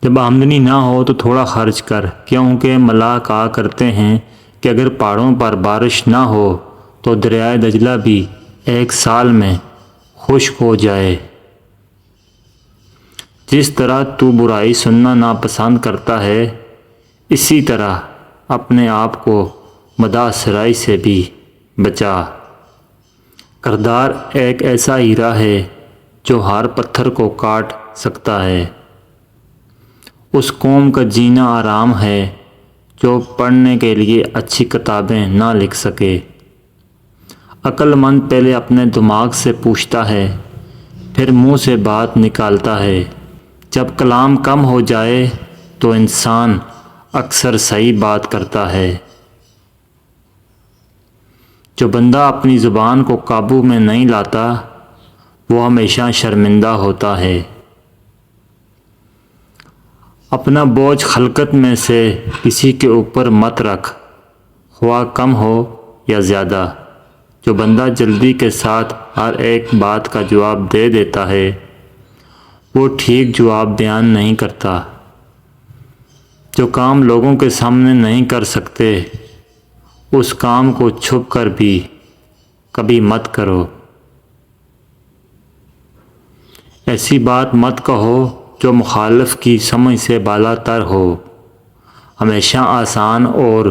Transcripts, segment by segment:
جب آمدنی نہ ہو تو تھوڑا خرچ کر، کیونکہ ملا کہا کرتے ہیں کہ اگر پہاڑوں پر بارش نہ ہو تو دریائے دجلہ بھی 1 سال میں خشک ہو جائے۔ جس طرح تو برائی سننا ناپسند کرتا ہے، اسی طرح اپنے آپ کو مداح سرائی سے بھی بچا۔ کردار ایک ایسا ہیرا ہے جو ہر پتھر کو کاٹ سکتا ہے۔ اس قوم کا جینا آرام ہے جو پڑھنے کے لیے اچھی کتابیں نہ لکھ سکے۔ عقل مند پہلے اپنے دماغ سے پوچھتا ہے، پھر منہ سے بات نکالتا ہے۔ جب کلام کم ہو جائے تو انسان اکثر صحیح بات کرتا ہے۔ جو بندہ اپنی زبان کو قابو میں نہیں لاتا وہ ہمیشہ شرمندہ ہوتا ہے۔ اپنا بوجھ خلقت میں سے کسی کے اوپر مت رکھ، خواہ کم ہو یا زیادہ۔ جو بندہ جلدی کے ساتھ ہر ایک بات کا جواب دے دیتا ہے وہ ٹھیک جواب بیان نہیں کرتا۔ جو کام لوگوں کے سامنے نہیں کر سکتے اس کام کو چھپ کر بھی کبھی مت کرو۔ ایسی بات مت کہو جو مخالف کی سمجھ سے بالا تر ہو۔ ہمیشہ آسان اور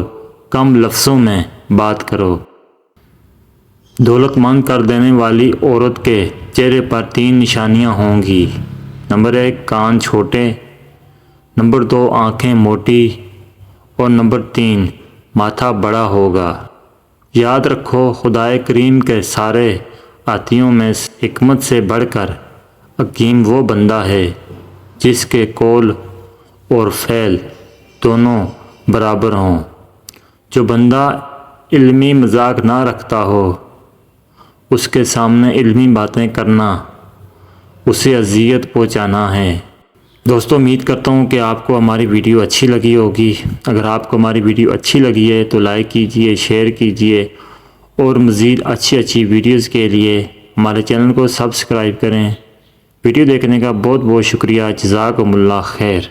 کم لفظوں میں بات کرو۔ دولت مند کر دینے والی عورت کے چہرے پر 3 نشانیاں ہوں گی۔ نمبر 1 کان چھوٹے، نمبر 2 آنکھیں موٹی اور نمبر 3 ماتھا بڑا ہوگا۔ یاد رکھو، خدائے کریم کے سارے عطیوں میں حکمت سے بڑھ کر حکیم وہ بندہ ہے جس کے قول اور فعل دونوں برابر ہوں۔ جو بندہ علمی مذاق نہ رکھتا ہو اس کے سامنے علمی باتیں کرنا اسے اذیت پہنچانا ہے۔ دوستو، امید کرتا ہوں کہ آپ کو ہماری ویڈیو اچھی لگی ہوگی۔ اگر آپ کو ہماری ویڈیو اچھی لگی ہے تو لائک کیجئے، شیئر کیجئے اور مزید اچھی ویڈیوز کے لیے ہمارے چینل کو سبسکرائب کریں۔ ویڈیو دیکھنے کا بہت بہت شکریہ۔ جزاکم اللہ خیر۔